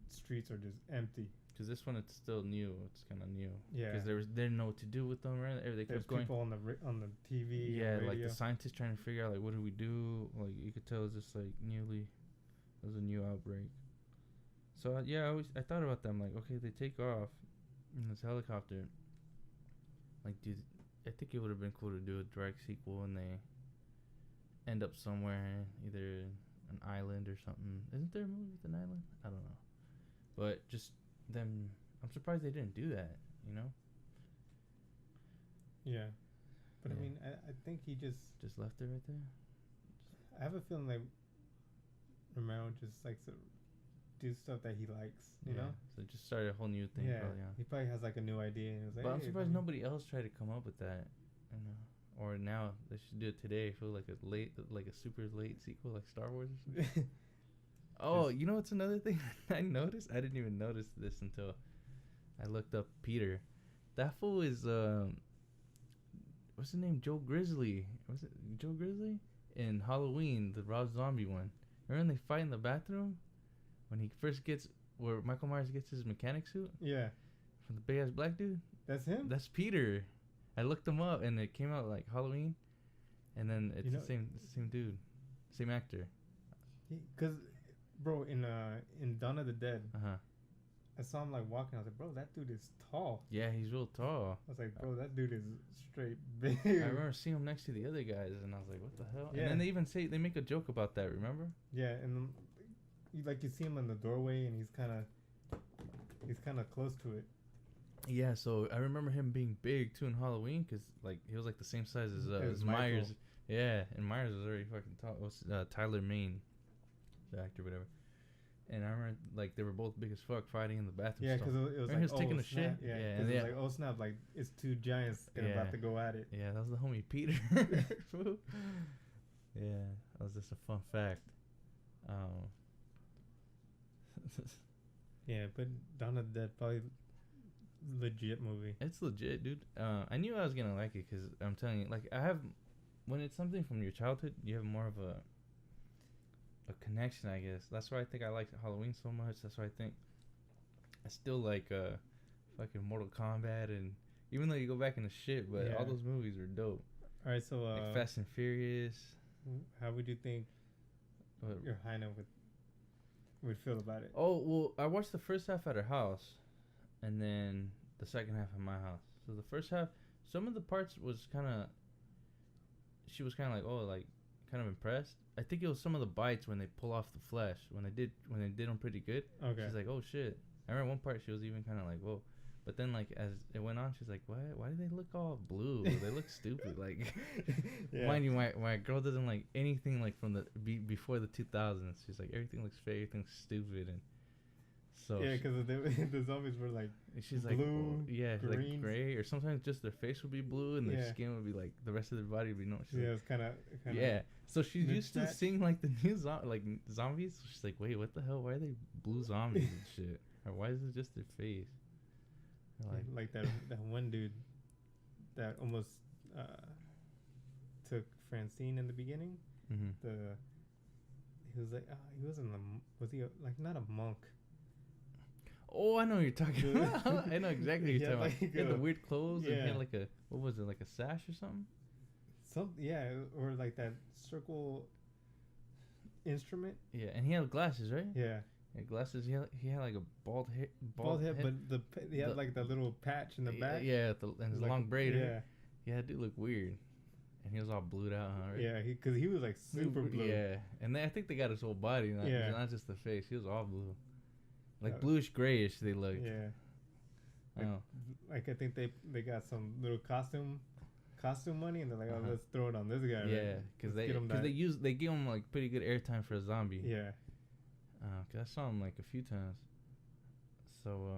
streets are just empty. Because this one, it's still new. It's kind of new. Yeah. Because they didn't know what to do with them, right? There's people on the TV. Yeah, and like the scientists trying to figure out like what do we do. Like you could tell it's just like it was a new outbreak. So I thought about them like, okay, they take off in this helicopter. Like, dude, I think it would have been cool to do a direct sequel and they end up somewhere, either an island or something. Isn't there a movie with an island? I don't know, but just them. I'm surprised they didn't do that. Yeah, but I mean, I think he just left it right there. I have a feeling like Romero just likes to do stuff that he likes, you know. So just started a whole new thing. Yeah, he probably has like a new idea. And was like, but I'm surprised nobody else tried to come up with that. Or now they should do it today. I feel like a super late sequel, like Star Wars or something. Oh, you know what's another thing I noticed? I didn't even notice this until I looked up Peter. That fool is what's his name? Joe Grizzly. Was it Joe Grizzly? In Halloween, the Rob Zombie one. Remember when they fight in the bathroom? When he first where Michael Myers gets his mechanic suit? Yeah. From the big ass black dude? That's him? That's Peter. I looked him up and it came out like Halloween. And then it's the same dude. Same actor. Because, bro, in Dawn of the Dead, I saw him like walking. I was like, bro, that dude is tall. Yeah, he's real tall. I was like, bro, that dude is straight big. I remember seeing him next to the other guys, and I was like, what the hell? Yeah. And then they make a joke about that. Remember? Yeah, and you see him in the doorway, and he's kind of close to it. Yeah, so I remember him being big too in Halloween, cause like he was like the same size as Myers. Yeah, and Myers was already fucking tall. It was Tyler Mane, the actor, whatever. And I remember, like, they were both big as fuck fighting in the bathroom. Yeah, because it was like, he was taking a shit. Yeah, and it was like, oh snap, like, it's two giants about to go at it. Yeah, that was the homie Peter. Yeah, that was just a fun fact. Yeah, but Dawn of the Dead, probably legit movie. It's legit, dude. I knew I was gonna like it, because I'm telling you, like, when it's something from your childhood, you have more of a connection, I guess. That's why I think I like Halloween so much. That's why I think I still like fucking Mortal Kombat, and even though you go back into shit, but all those movies are dope. All right, so like Fast and Furious. How would you think your Heina would feel about it? Oh, well, I watched the first half at her house, and then the second half at my house. So the first half, some of the parts was kind of she was kind of like, oh, like kind of impressed. I think it was some of the bites when they pull off the flesh when they did them pretty good. Okay. She's like, oh shit. I remember one part she was even kind of like, whoa. But then like as it went on, she's like, what? Why do they look all blue? They look stupid. Like, yeah. mind you, my girl doesn't like anything like from the before the 2000s. She's like, everything looks fake, everything's stupid, and so yeah, because the zombies were like she's blue, like, oh, yeah, green, like gray, or sometimes just their face would be blue and their skin would be like the rest of their body would be no. Yeah, like, it's kind of yeah. So she's used to seeing like the new zombies. So she's like, wait, what the hell? Why are they blue zombies and shit? Or why is it just their face? Like that one dude that almost took Francine in the beginning. Mm-hmm. He was like, he wasn't was he like not a monk? Oh, I know what you're talking about. I know exactly what you're talking about. He had the weird clothes and he had like what was it, like a sash or something? Or like that circle instrument. Yeah, and he had glasses, right? Yeah. Yeah, glasses. He had like a bald head, but he had like the little patch in the back. Yeah, and his long braid. Yeah. Yeah, it did look weird. And he was all blued out, huh? Right? Yeah, because he was like super blue. Yeah, and I think they got his whole body, not just the face. He was all blue, like bluish grayish. They looked. Yeah. Like I think they got some little costume money, and they're like, oh, let's throw it on this guy. Yeah, because they give him like pretty good airtime for a zombie. Yeah. Cause I saw him like a few times. So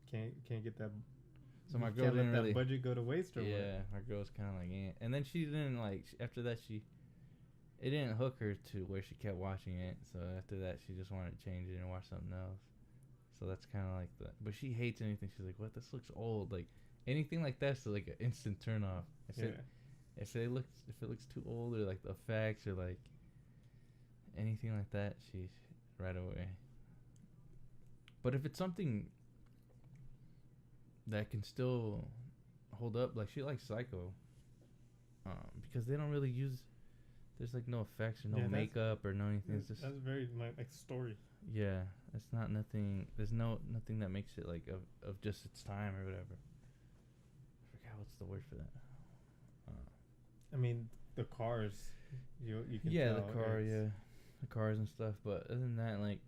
can't get that. So my girl didn't let that budget go to waste, or yeah, my girl was kind of like, and then she didn't like. After that, it didn't hook her to where she kept watching it. So after that, she just wanted to change it and watch something else. So that's kind of like but she hates anything. She's like, what? This looks old. Like anything like that's like an instant turn off. If it looks too old, or like the effects, or like anything like that, she's right away. But if it's something that can still hold up, like she likes Psycho, because they don't really use. There's like no effects or no makeup or no anything. It's just that's very like story. Yeah, it's not nothing. There's nothing that makes it like of just its time or whatever. I forgot what's the word for that. I mean the cars. You can tell the cars and stuff. But other than that, like,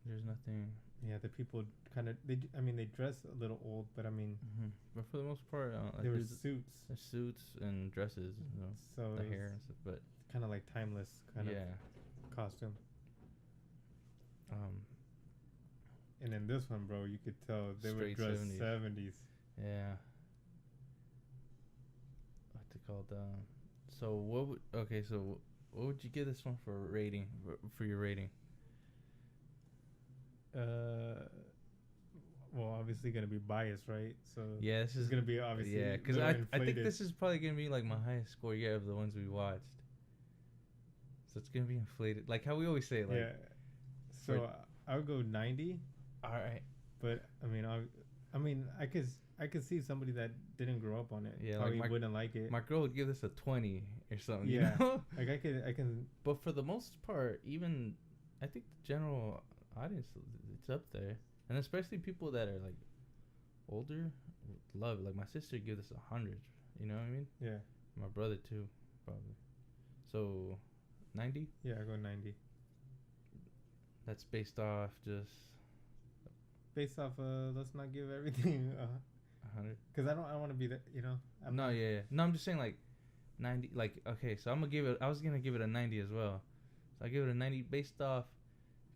there's nothing. Yeah, the people kind of they dress a little old, but I mean, but for the most part, there were suits and dresses, you know, so the hair and stuff, but kind of like timeless kind of costume. And in this one, bro, you could tell they were dressed 70s. Yeah. What's it called? So what would you give this one for a rating? For your rating? Well, obviously gonna be biased, right? So yeah, this is gonna be obviously because I think this is probably gonna be like my highest score yet of the ones we watched. So it's gonna be inflated, like how we always say, like. Yeah. So I would go 90. All right. But I mean, I could see somebody that didn't grow up on it. Yeah, probably wouldn't like it. My girl would give this a 20 or something. Yeah. You know? Like I can. But for the most part, even I think the general audience, it's up there, and especially people that are like older love it. Like my sister give this 100. You know what I mean? Yeah. My brother too, probably. So 90. Yeah, I go 90. That's based off just. Let's not give everything 100. Because I don't want to be that, you know. No, I'm just saying like 90. Like okay, so I was gonna give it a 90 as well. So I give it a 90 based off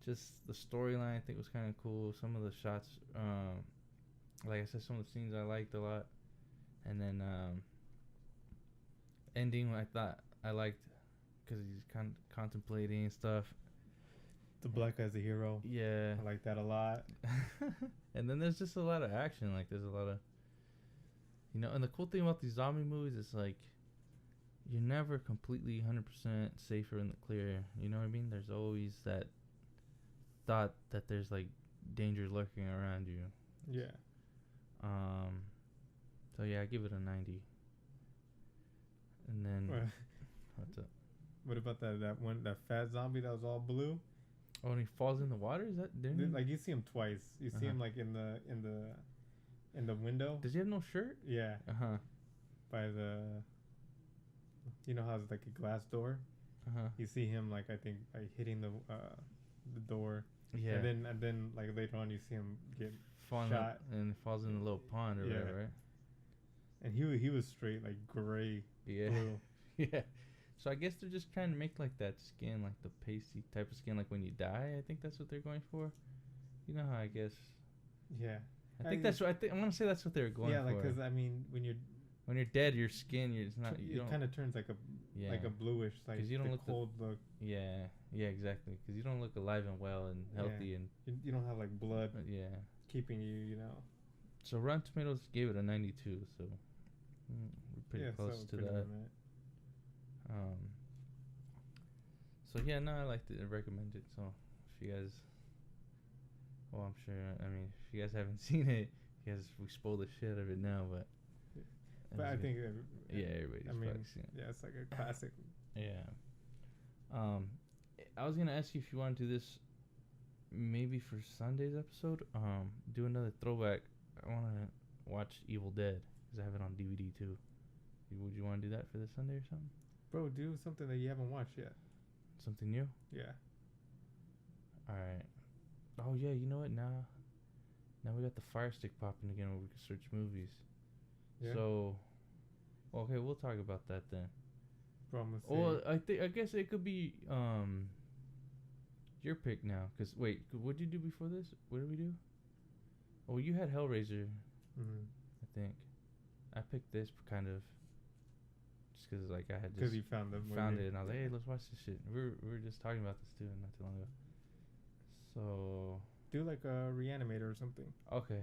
just the storyline. I think was kind of cool. Some of the shots, like I said, some of the scenes I liked a lot, and then ending I thought I liked because he's contemplating and stuff. The black guy's a hero. Yeah. I like that a lot. And then there's just a lot of action. Like, there's a lot of... You know, and the cool thing about these zombie movies is, like, you're never completely 100% safe or in the clear. You know what I mean? There's always that thought that there's, like, danger lurking around you. Yeah. So, yeah, I give it a 90. And then... What's up? What about that fat zombie that was all blue? Oh, and he falls in the water? Is that like you see him twice? You see him like in the window. Does he have no shirt? Yeah. By the you know how it's like a glass door. You see him like I think like hitting the door. Yeah. And then like later on you see him get falling shot and falls in a little pond or whatever, right? And he was straight like gray, Yeah. blue. Yeah. So I guess they're just trying to make like that skin, like the pasty type of skin, like when you die. I think that's what they're going for. You know how I guess. Yeah. I think that's what I think. I'm gonna say that's what they're going for. Yeah, like because I mean when you're dead, your skin, it's not. It kind of turns like a bluish, like you don't look cold look. Yeah. Yeah. Exactly. Because you don't look alive and well and healthy and. You don't have like blood. Yeah. Keeping you know. So Rotten Tomatoes gave it a 92. So we're pretty close to that. So yeah, no, I liked it. I recommend it. So if you guys, well, I'm sure. I mean, if you guys haven't seen it, we spoiled the shit out of it now. But I think everybody's probably seen it. Yeah, it's like a classic. Yeah. I was gonna ask you if you want to do this, maybe for Sunday's episode. Do another throwback. I want to watch Evil Dead because I have it on DVD too. Would you want to do that for this Sunday or something? Bro, do something that you haven't watched yet. Something new? Yeah. Alright. Oh, yeah, you know what? Now we got the Fire Stick popping again where we can search movies. Yeah. So, okay, we'll talk about that then. Bro, I guess it could be your pick now. Because, wait, what did you do before this? What did we do? Oh, you had Hellraiser, I think. I picked this kind of. Because like I had just you found it and I was like, hey, let's watch this shit. We were just talking about this too not too long ago. So do like a Re-Animator or something. Okay,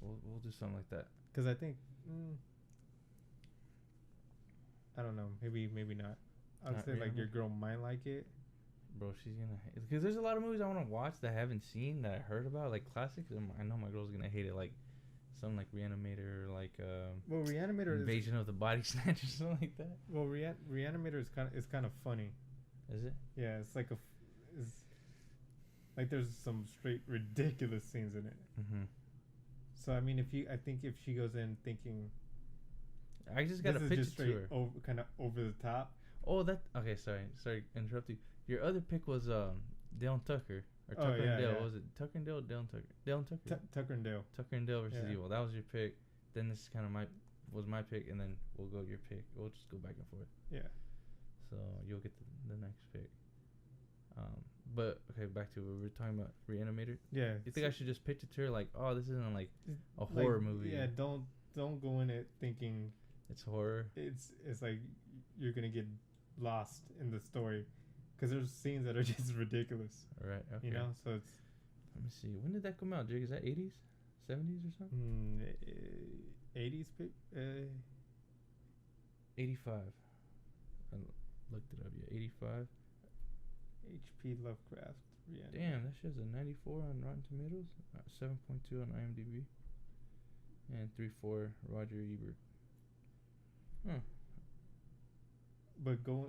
we'll do something like that. Because I think I don't know, maybe not. I'd say like your girl might like it. Bro, she's gonna hate it. Because there's a lot of movies I want to watch that I haven't seen that I heard about, like classics. I know my girl's gonna hate it, like something like Re-Animator, or like Re-Animator Invasion of the Body Snatchers, or something like that. Well, Re-Animator is kind of funny. Is it? Yeah, it's like like there's some straight ridiculous scenes in it. So I mean, I think if she goes in thinking, I just got a picture just straight kind of over the top. Oh, okay. Sorry, interrupt you. Your other pick was Dale and Tucker. Or Tucker and Dale. Was it Tucker and Dale or Dale and Tucker? Dale and Tucker? Tucker and Dale. Tucker and Dale versus Evil. That was your pick. Then this kind of was my pick, and then we'll go your pick. We'll just go back and forth. Yeah. So you'll get the next pick. But okay, back to what we were talking about, Re-Animator. Yeah. You think I should just pitch it to her like, oh, this isn't like a horror movie? Yeah. Don't go in it thinking it's horror. It's like you're gonna get lost in the story. Because there's scenes that are just ridiculous. Right. Okay. You know, so it's. Let me see. When did that come out, Jake? Is that 80s, 70s or something? 80s. 85. I looked it up. Yeah, 85. H.P. Lovecraft. Damn, that show's a 94 on Rotten Tomatoes, 7.2 on IMDb, and 3.4 Roger Ebert. Huh. But going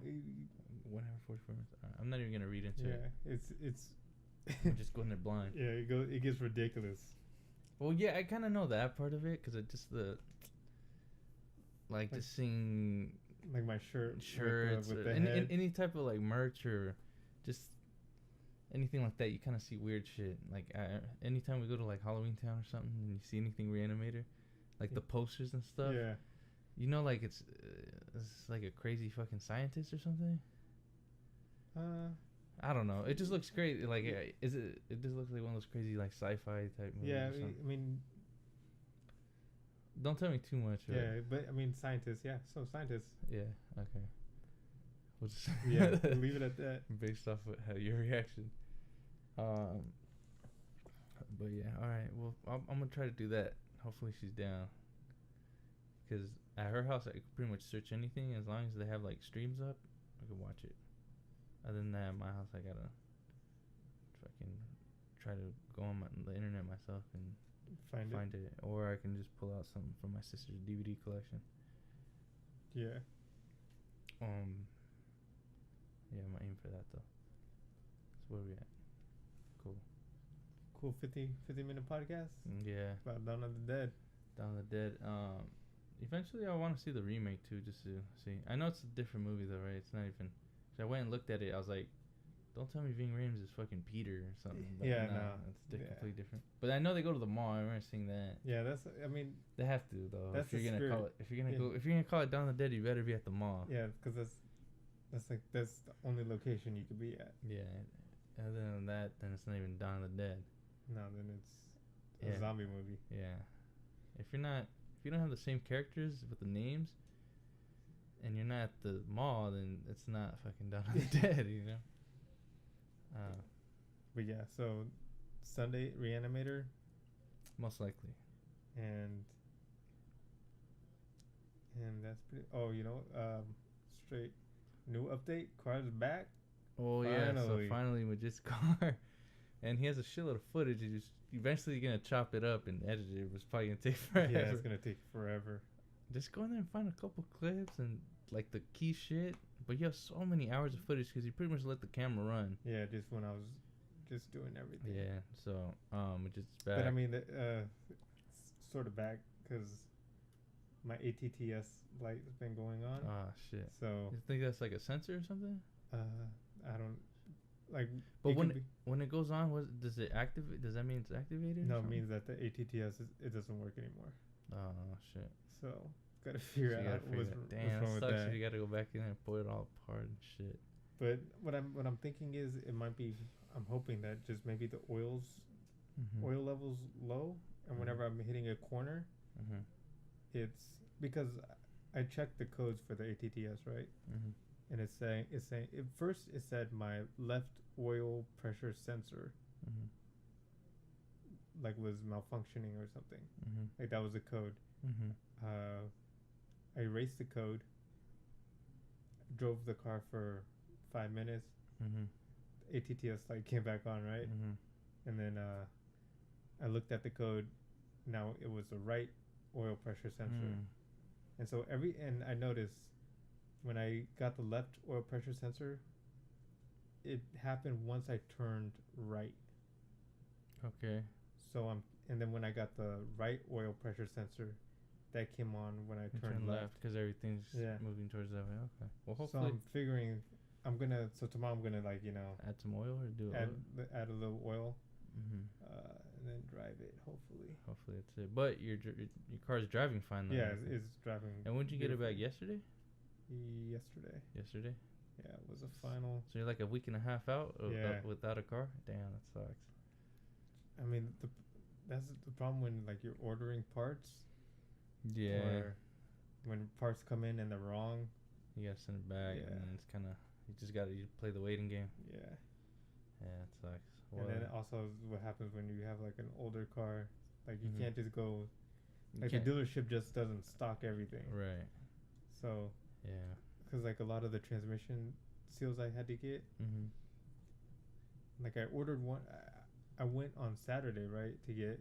1 hour 44 minutes. I'm not even gonna read into it. Yeah, it's. I'm just going there blind. Yeah, it gets ridiculous. Well, yeah, I kind of know that part of it because it just like just seeing like my shirts with the head. Any type of like merch or just anything like that. You kind of see weird shit. Like anytime we go to like Halloween Town or something and you see anything Re-Animator, like the posters and stuff. Yeah. You know, like it's like a crazy fucking scientist or something. I don't know. It just looks great. Like, it just looks like one of those crazy like sci-fi type movies. Yeah, I mean, don't tell me too much. Yeah, right? But I mean, scientists. Yeah, so scientists. Yeah. Okay. We'll just we'll leave it at that. Based off of your reaction. But yeah, all right. Well, I'm gonna try to do that. Hopefully she's down. Because at her house, I could pretty much search anything as long as they have like streams up. I could watch it. Other than that, at my house, I gotta fucking try to go on the internet myself and find it. Or I can just pull out something from my sister's DVD collection. Yeah. Yeah, I'm aiming for that though. So where we at? Cool. 50-minute podcast. Yeah. About Dawn of the Dead. Dawn of the Dead. Eventually, I want to see the remake too, just to see. I know it's a different movie though, right? It's not even. So I went and looked at it. I was like, don't tell me Ving Rhames is fucking Peter or something. But Yeah, nah, no. it's completely different. But I know they go to the mall. I remember seeing that. Yeah, that's. I mean, They have to though. that's If you're the gonna spirit. call it, if you're gonna Yeah. go, if you're gonna call it Dawn of the Dead, you better be at the mall. Yeah, because that's the only location you could be at. Yeah. Other than that, then it's not even Dawn of the Dead. No, then it's a zombie movie. Yeah. If you don't have the same characters with the names, and you're not at the mall, then it's not fucking Dawn of the Dead, you know. But yeah, so Sunday Re-Animator, Most likely. and that's pretty. Oh, straight new update. Car's back. Oh yeah, so finally with this car, and he has a shitload of footage. He's just eventually gonna chop it up and edit it. It's probably gonna take forever. Yeah, it's gonna take forever. Just go in there and find a couple clips and like the key shit. But you have so many hours of footage because you pretty much let the camera run. Yeah, just when I was just doing everything. Yeah, so which is back. But I mean, it's sort of back because my ATTS light has been going on. Ah shit. So you think that's like a sensor or something? I don't like. But when it goes on, does it activate? Does that mean it's activated? No, it means that the ATTS it doesn't work anymore. Oh shit. So gotta figure out what's wrong with that. You gotta go back in there and pull it all apart and shit. But what I'm thinking is it might be. I'm hoping that just maybe the oil levels low, and whenever I'm hitting a corner, it's because I checked the codes for the ATTS, right? And it's saying at first it said my left oil pressure sensor like was malfunctioning or something. Like that was the code. I erased the code, drove the car for 5 minutes. ATTS light came back on, right? And then I looked at the code. Now it was the right oil pressure sensor. And so and I noticed when I got the left oil pressure sensor, it happened once I turned right. Okay. So and then when I got the right oil pressure sensor, that came on when I turned left because everything's moving towards that way. Okay. Well, hopefully. So I'm figuring tomorrow I'm gonna add some oil or add a little oil, and then drive it. Hopefully that's it. But your car's driving fine though. Yeah, it's driving. And when did you get it back? Yesterday. Yesterday. Yeah, it was a final. So you're like a week and a half out without a car. Damn, that sucks. I mean, that's the problem when like you're ordering parts. Yeah. Or when parts come in and they're wrong, you gotta send it back, and it's kind of you play the waiting game. Yeah. Yeah, it sucks. And then also what happens when you have like an older car, like you can't just go, like the dealership just doesn't stock everything. Right. So. Yeah. Because like a lot of the transmission seals I had to get. Like I ordered one. I went on Saturday, right, to get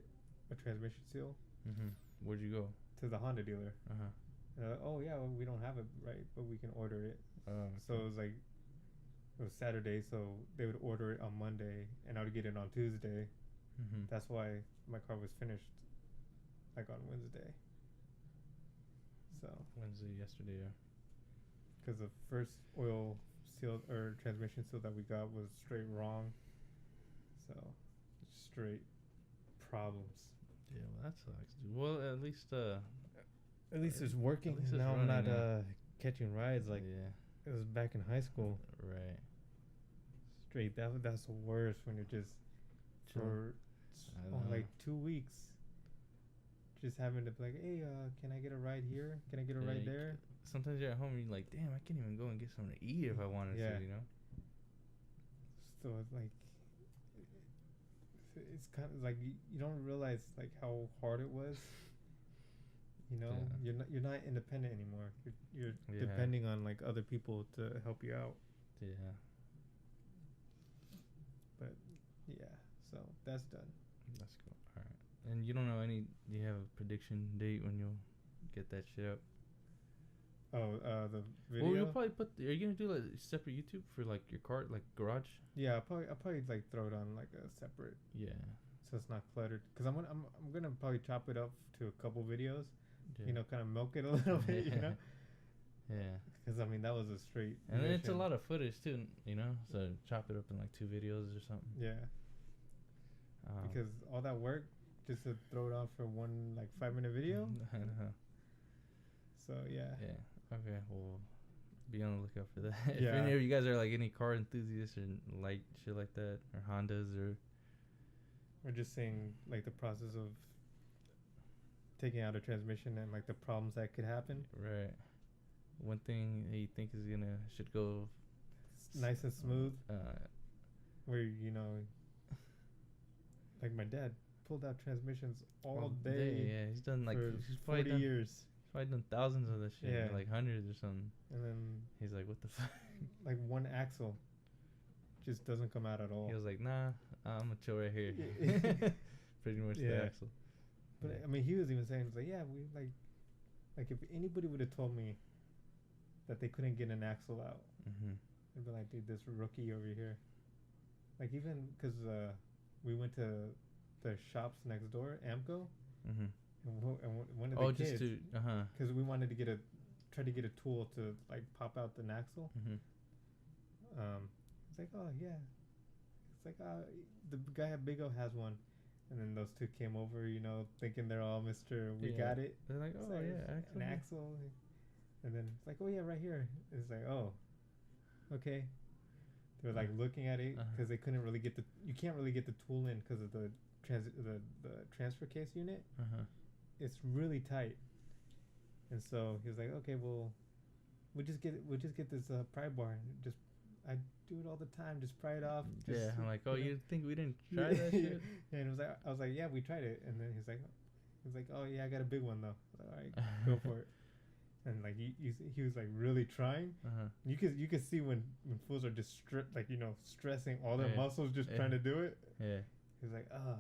a transmission seal. Where'd you go? To the Honda dealer. Oh yeah, well, we don't have it, right, but we can order it. So it was like, it was Saturday, so they would order it on Monday, and I would get it on Tuesday. That's why my car was finished, like on Wednesday. So Wednesday yesterday, yeah. Because the first oil seal or transmission seal that we got was straight wrong. So straight problems. Yeah, well, that sucks, dude. Well, at least it's working. At least now I'm not catching rides like it was back in high school. Right. Straight. That's the worst when you're just for like 2 weeks. Just having to be like, hey, can I get a ride here? Can I get a ride there? Sometimes you're at home and you're like, damn, I can't even go and get something to eat if I wanted to, you know? So it's like, it's kind of like you don't realize like how hard it was. You know, you're not independent anymore. You're depending on like other people to help you out. Yeah. But yeah, so that's done. That's cool. All right. And you don't know do you have a prediction date when you'll get that shit up? Oh, the video. Well, you'll probably are you gonna do like separate YouTube for like your car, like garage? Yeah, I'll probably like throw it on like a separate. Yeah. So it's not cluttered. Cause I'm gonna probably chop it up to a couple videos, you know, kind of milk it a little bit, you know. Yeah. Because I mean, that was a straight. And then it's a mission. lot of footage too, you know. So chop it up in like 2 videos or something. Yeah. Because all that work just to throw it on for one like 5-minute video. I know. So yeah. Yeah. Okay. Well, be on the lookout for that. If Yeah. any of you guys are like any car enthusiasts or like shit like that, or Hondas, or We're just saying like the process of taking out a transmission and like the problems that could happen. right, one thing that you think is should go Nice and smooth. Where you know, like my dad pulled out transmissions all day. Yeah, he's done like for he's 40 years. He's probably done thousands of this shit, Yeah. like hundreds or something. And then He's like, what the fuck? like one axle just doesn't come out at all. He was like, nah, I'm gonna chill right here. Pretty much the Yeah. axle. But Yeah. I mean, he was even saying, like, yeah, we like if anybody would have told me that they couldn't get an axle out, Mhm. I'd be like, dude, this rookie over here. Like even because we went to the shops next door, Amco, Mhm. and one of the Just kids, to because we wanted to try to get a tool to like pop out the axle. Mhm. It's like, oh yeah, it's like the guy at Big O has one, and then those two came over, you know, thinking they're all Mr. We Yeah. got it. They're like, It's oh like, yeah, an axle, and then it's like, oh yeah, right here. It's like, oh, okay. They're like looking at it because they couldn't really get you can't really get the tool in because of the transfer case unit. It's really tight, and so he was like, okay, well, we'll just get this pry bar. I do it all the time. Just pry it off. Yeah, I'm like, oh, you know. you think we didn't try that shit? And it was like, I was like, yeah, we tried it, and then he's like, oh yeah, I got a big one though. I was like, all right, go for it. And like he was like really trying. You could see when fools are just like, you know, stressing all their muscles just trying to do it. Yeah. He's like, ah.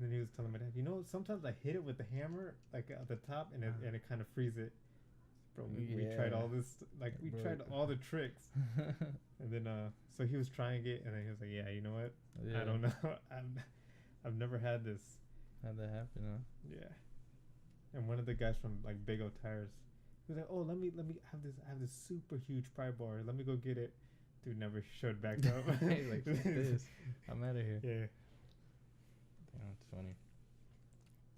And then he was telling my dad, you know, sometimes I hit it with the hammer like at the top and it kind of frees it. Bro, we tried all this, like we tried all the tricks. And then so he was trying it, and then he was like, yeah, you know what? Yeah. I don't know. I've never had this. How'd that happen, huh? Yeah. And one of the guys from like Big O Tires, he was like, "Oh, let me have this. I have this super huge pry bar. Let me go get it." Dude never showed back up. Like, fuck this. I'm out of here. Yeah. Damn, it's funny.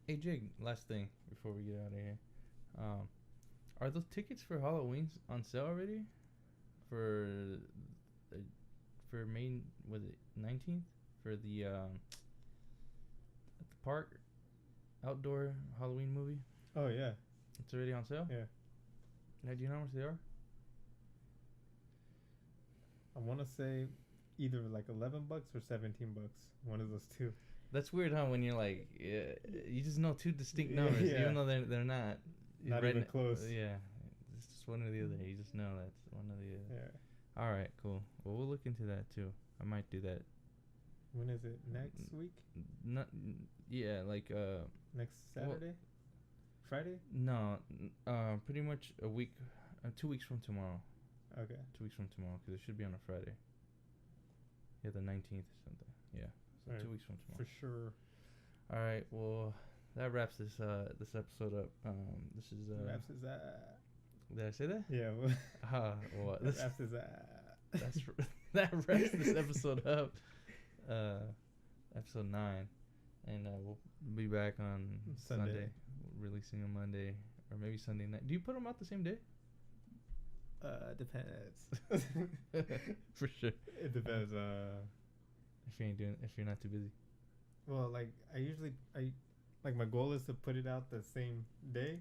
Hey Jake, last thing before we get out of here, are those tickets for Halloween on sale already? For May, was it 19th for the at the park outdoor Halloween movie? Oh yeah. It's already on sale? Yeah. Now, do you know how much they are? I want to say either like $11 or $17. One of those two. That's weird, huh? When you're like, you just know two distinct numbers, even though they're not. Not even close. Yeah, it's just one or the other. You just know that's one or the other. Yeah. All right, cool. Well, we'll look into that too. I might do that. When is it? Next week? Not. Yeah, like next Saturday. Friday? No, pretty much a week, 2 weeks from tomorrow. Okay. 2 weeks from tomorrow, because it should be on a Friday. Yeah, the 19th or something. Yeah, so right. 2 weeks from tomorrow. For sure. All right, well, that wraps this episode up. This is wraps is that. Did I say that? Yeah. Well, that wraps is that. That wraps this episode up. Episode 9, and we'll be back on Sunday. Releasing on Monday or maybe Sunday night. Do you put them out the same day? Depends. For sure. It depends. If you're not too busy. Well, like I my goal is to put it out the same day,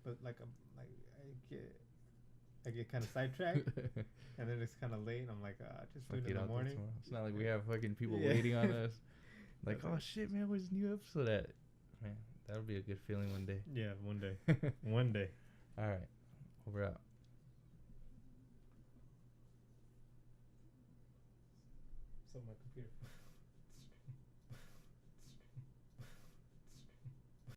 but like I get kind of sidetracked, and then it's kind of late, and I'm like, just do it in the morning. It's not like we have fucking people waiting on us. Like, oh shit, man, where's the new episode at? Man, that'll be a good feeling one day. Yeah, one day. One day. All right, we're out. So my computer.